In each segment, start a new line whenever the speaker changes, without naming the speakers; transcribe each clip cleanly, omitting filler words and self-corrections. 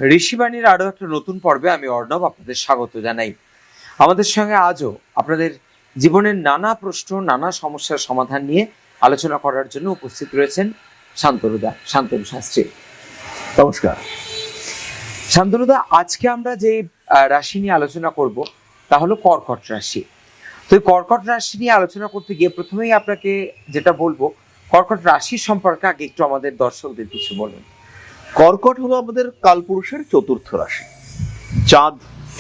ঋষিবাণীর আরো একটা নতুন পর্বে আমি অর্ণব আপনাদের স্বাগত জানাই। আমাদের সঙ্গে আজও আপনাদের জীবনের নানা প্রশ্ন, নানা সমস্যার সমাধান নিয়ে আলোচনা করার জন্য উপস্থিত রয়েছেন শান্তনু শাস্ত্রী।
নমস্কার
শান্তনুদা, আজকে আমরা যে রাশি নিয়ে আলোচনা করব তা হলো কর্কট রাশি। তো এই কর্কট রাশি নিয়ে আলোচনা করতে গিয়ে প্রথমেই আপনাকে যেটা বলবো, কর্কট রাশির সম্পর্কে আগে একটু আমাদের দর্শকদের কিছু বলুন।
কর্কট হলো আমাদের কালপুরুষের চতুর্থ রাশি। চাঁদ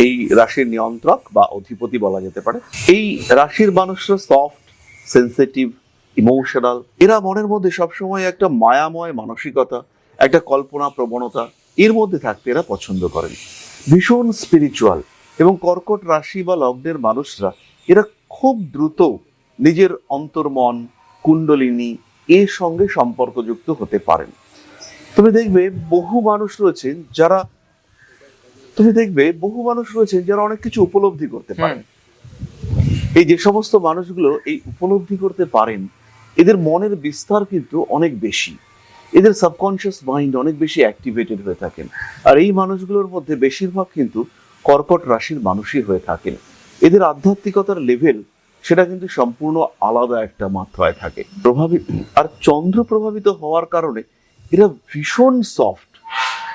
এই রাশির নিয়ন্ত্রক বা অধিপতি বলা যেতে পারে। এই রাশির মানুষরা সফট, সেন্সিটিভ, ইমোশনাল। এরা মনের মধ্যে সবসময় একটা মায়াময় মানসিকতা, একটা কল্পনা প্রবণতা এর মধ্যে থাকতে এরা পছন্দ করেন। ভীষণ স্পিরিচুয়াল। এবং কর্কট রাশি বা লগ্নের মানুষরা এরা খুব দ্রুত নিজের অন্তর্মন, কুণ্ডলিনী এর সঙ্গে সম্পর্কযুক্ত হতে পারেন। তুমি দেখবে বহু মানুষ রয়েছেন যারা অনেক কিছু উপলব্ধি করতে পারেন। এই যে সমস্ত মানুষগুলো এই উপলব্ধি করতে পারেন, এদের মনের বিস্তার কিন্তু অনেক বেশি। এদের সাবকনশিয়াস মাইন্ড অনেক বেশি অ্যাক্টিভেটেড হয়ে থাকেন। আর এই মানুষগুলোর মধ্যে বেশিরভাগ কিন্তু কর্কট রাশির মানুষই হয়ে থাকেন। এদের আধ্যাত্মিকতার লেভেল সেটা কিন্তু সম্পূর্ণ আলাদা একটা মাত্রায় থাকে। আর চন্দ্র প্রভাবিত হওয়ার কারণে এরা ভীষণ সফট।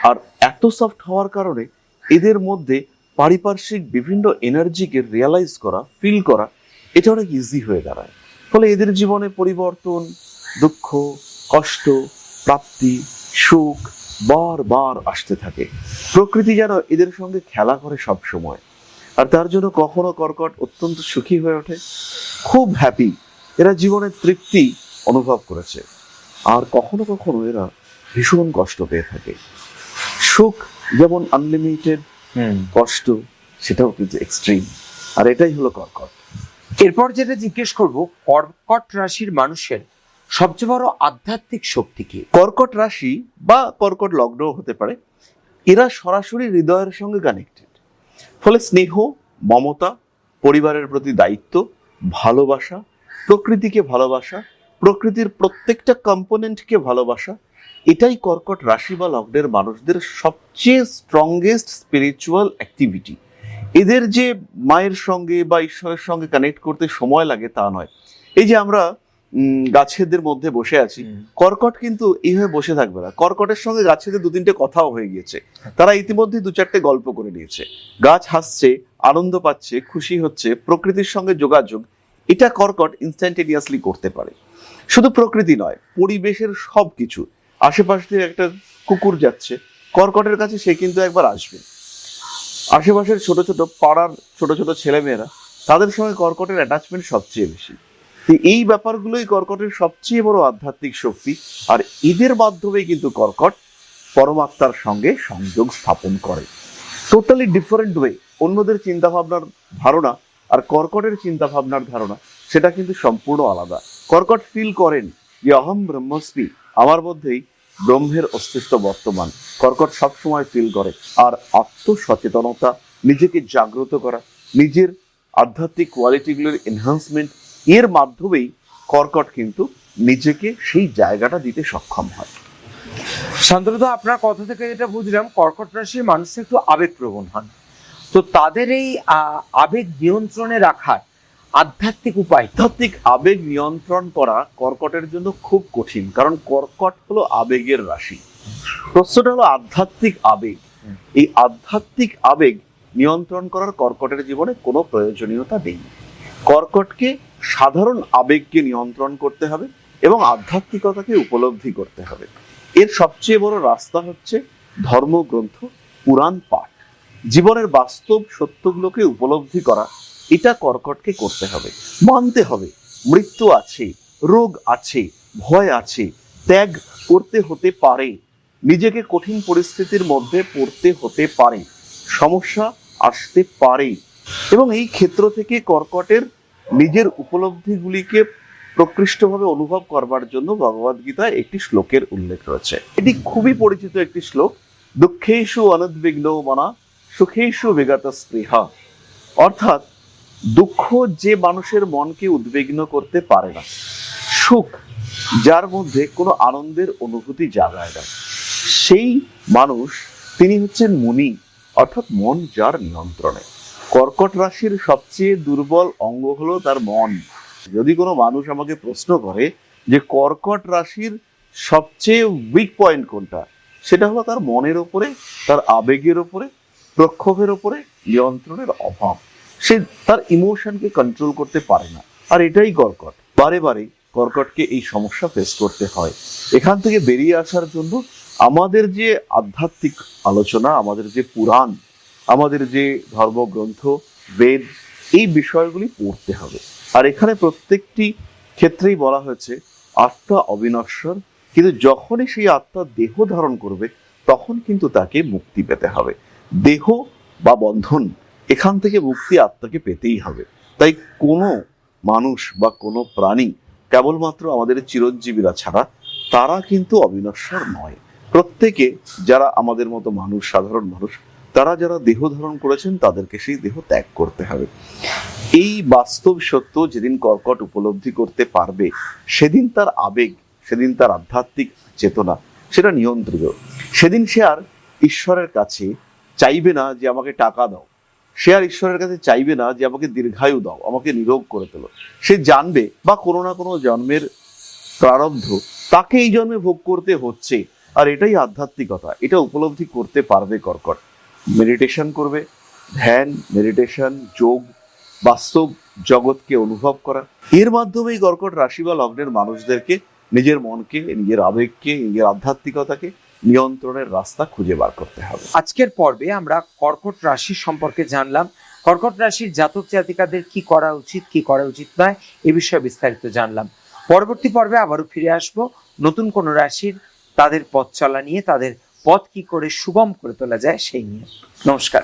আর এত সফট হওয়ার কারণে এদের মধ্যে পারিপার্শ্বিক বিভিন্ন এনার্জিকে রিয়ালাইজ করা, ফিল করা এটা অনেক ইজি হয়ে দাঁড়ায়। ফলে এদের জীবনে পরিবর্তন, দুঃখ, কষ্ট, প্রাপ্তি, সুখ বারবার আসতে থাকে। প্রকৃতি যেন এদের সঙ্গে খেলা করে সব সময়। আর তার জন্য কখনো কর্কট অত্যন্ত সুখী হয়ে ওঠে, খুব হ্যাপি। এরা জীবনের তৃপ্তি অনুভব করেছে। আর কখনো কখনো এরা ভীষণ কষ্ট পেয়ে থাকে। সুখ যেমন আনলিমিটেড, কষ্ট সেটাও কিন্তু এক্সট্রিম। আর এটাই হলো কর্কট।
এরপর যেটা জিজ্ঞেস করব, কর্কট রাশির মানুষের সবচেয়ে বড় আধ্যাত্মিক শক্তি কি?
কর্কট রাশি বা কর্কট লগ্ন হতে পারে, এরা সরাসরি হৃদয়ের সঙ্গে কানেক্টেড। ফলে স্নেহ, মমতা, পরিবারের প্রতি দায়িত্ব, ভালোবাসা, প্রকৃতিকে ভালোবাসা, প্রকৃতির প্রত্যেকটা কম্পোনেন্টকে ভালোবাসা, এটাই কর্কট রাশি বা লগ্নের মানুষদের সবচেয়ে স্ট্রংগেস্ট স্পিরিচুয়াল অ্যাক্টিভিটি। এদের যে মায়ের সঙ্গে বা ঈশ্বরের সঙ্গে কানেক্ট করতে সময় লাগে তা নয়। এই যে আমরা গাছেদের মধ্যে বসে আছি, কর্কট কিন্তু এইভাবে বসে থাকবে না। কর্কটের সঙ্গে গাছেদের 2-3টে কথাও হয়ে গিয়েছে। তারা ইতিমধ্যে 2-4টে গল্প করে নিয়েছে। গাছ হাসছে, আনন্দ পাচ্ছে, খুশি হচ্ছে, প্রকৃতির সঙ্গে যোগাযোগ এটা কর্কট ইনস্ট্যান্টেনিয়াসলি করতে পারে। শুধু প্রকৃতি নয়, পরিবেশের সব কিছু। আশেপাশে একটা কুকুর যাচ্ছে, কর্কটের কাছে সে কিন্তু একবার আসবে। আশেপাশের ছোট ছোট পাড়ার ছোট ছোট ছেলেমেয়েরা, তাদের সঙ্গে কর্কটের অ্যাটাচমেন্ট সবচেয়ে বেশি। এই ব্যাপারগুলোই কর্কটের সবচেয়ে বড় আধ্যাত্মিক শক্তি। আর এদের মাধ্যমে কিন্তু কর্কট পরমাত্মার সঙ্গে সংযোগ স্থাপন করে। Totally different way. অন্যদের চিন্তাভাবনার ধারণা আর কর্কটের চিন্তাভাবনার ধারণা সেটা কিন্তু সম্পূর্ণ আলাদা। কর্কট ফিল করেন যে অহম ব্রহ্মস্মি, আমার মধ্যেই ব্রহ্মের অস্তিত্ব বর্তমান। কর্কট সবসময় ফিল করে। আর আত্মসচেতনতা, নিজেকে জাগ্রত করা, নিজের আধ্যাত্মিক কোয়ালিটিগুলোর এনহান্সমেন্ট এর মাধ্যমেই কর্কট কিন্তু নিজেকে সেই জায়গাটা দিতে সক্ষম হয়।
শান্তনুদা, আপনার কথা থেকে যেটা বুঝলাম, কর্কট রাশির মানুষ একটু আবেগপ্রবণ হন। তো তাদের এই আবেগ নিয়ন্ত্রণে রাখার আধ্যাত্মিক উপায়?
আধ্যাত্মিক আবেগ নিয়ন্ত্রণ করা কর্কটের জন্য খুব কঠিন, কারণ কর্কট হলো আবেগের রাশি। প্রশ্নটা হলো আধ্যাত্মিক আবেগ। এই আধ্যাত্মিক আবেগ নিয়ন্ত্রণ করার কর্কটের জীবনে কোনো প্রয়োজনীয়তা নেই। কর্কটকে সাধারণ আবেগকে নিয়ন্ত্রণ করতে হবে এবং আধ্যাত্মিকতাকে উপলব্ধি করতে হবে। এর সবচেয়ে বড় রাস্তা হচ্ছে ধর্মগ্রন্থ, পুরাণ পাঠ। জীবনের বাস্তব সত্যগুলোকে উপলব্ধি করা, এটা কর্কটকে করতে হবে। মানতে হবে মৃত্যু আছে, রোগ আছে, ভয় আছে, ত্যাগ করতে হতে পারে, নিজেকে কঠিন পরিস্থিতির মধ্যে পড়তে হতে পারে, সমস্যা আসতে পারে। এবং এই ক্ষেত্র থেকে কর্কটের নিজের উপলব্ধিগুলিকে প্রকৃষ্টভাবে অনুভব করবার জন্য ভগবদ্গীতায় একটি শ্লোকের উল্লেখ রয়েছে। এটি খুবই পরিচিত একটি শ্লোক, দুঃখেষু অনুদ্বিগ্ন মনা সুখেষু বিগত স্পৃহা। অর্থাৎ দুঃখ যে মানুষের মনকে উদ্বিগ্ন করতে পারে না, সুখ যার মধ্যে কোনো আনন্দের অনুভূতি জাগায় না, সেই মানুষ তিনি হচ্ছেন মুনি, অর্থাৎ মন যার নিয়ন্ত্রণে। কর্কট রাশির সবচেয়ে দুর্বল অঙ্গ হলো তার মন। যদি কোনো মানুষ আমাকে প্রশ্ন করে যে কর্কট রাশির সবচেয়ে উইক পয়েন্ট কোনটা, সেটা হলো তার মনের ওপরে, তার আবেগের ওপরে, প্রক্ষোভের ওপরে নিয়ন্ত্রণের অভাব। সে তার ইমোশনকে কন্ট্রোল করতে পারে না, আর এটাই কর্কট। বারে বারে কর্কটকে এই সমস্যা ফেস করতে হয়। এখান থেকে বেরিয়ে আসার জন্য আমাদের যে আধ্যাত্মিক আলোচনা, আমাদের যে পুরাণ, আমাদের যে ধর্মগ্রন্থ, বেদ, এই বিষয়গুলি পড়তে হবে। আর এখানে প্রত্যেকটি ক্ষেত্রেই বলা হয়েছে আত্মা অবিনশ্বর, কিন্তু যখনই সেই আত্মা দেহ ধারণ করবে তখন কিন্তু তাকে মুক্তি পেতে হবে। দেহ বা বন্ধন, এখান থেকে মুক্তি আত্মাকে পেতেই হবে। তাই কোনো মানুষ বা কোনো প্রাণী কেবলমাত্র আমাদের চিরঞ্জীবীরা ছাড়া তারা কিন্তু অবিনশ্বর নয়। প্রত্যেকে যারা আমাদের মতো মানুষ, সাধারণ মানুষ, তারা যারা দেহ ধারণ করেছেন তাদেরকে সেই দেহ ত্যাগ করতে হবে। এই বাস্তব সত্য যেদিন কর্কট উপলব্ধি করতে পারবে, সেদিন তার আবেগ, সেদিন তার আধ্যাত্মিক চেতনা সেটা নিয়ন্ত্রিত। সেদিন সে আর ঈশ্বরের কাছে চাইবে না যে আমাকে টাকা দাও, সে আর ঈশ্বরের কাছে চাইবে না যে আমাকে দীর্ঘায়ু দাও, আমাকে নিরোগ করে তোলো। সে জানবে বা কোনো না কোনো জন্মের প্রারব্ধ তাকে এই জন্মে ভোগ করতে হচ্ছে, আর এটাই আধ্যাত্মিকতা। এটা উপলব্ধি করতে পারবে কর্কট। মেডিটেশন করবে, ধ্যান, মেডিটেশন, যোগ, বাস্তব জগৎকে অনুভব করা, এর মাধ্যমেই কর্কট রাশি বা লগ্নের মানুষদেরকে নিজের মনকে, নিজের আবেগকে, নিজের আধ্যাত্মিকতাকে নিয়ন্ত্রণের রাস্তা খুঁজে বার করতে হবে।
আজকের পর্বে আমরা কর্কট রাশি সম্পর্কে জানলাম। কর্কট রাশির জাতক জাতিকাদের কি করা উচিত, কি করা উচিত নয়, এ বিষয়ে বিস্তারিত জানলাম। পরবর্তী পর্বে আবারও ফিরে আসব নতুন কোন রাশির তাদের পথ চলা নিয়ে, তাদের পথ কি করে সুগম করে তোলা যায় সেই নিয়ে। নমস্কার।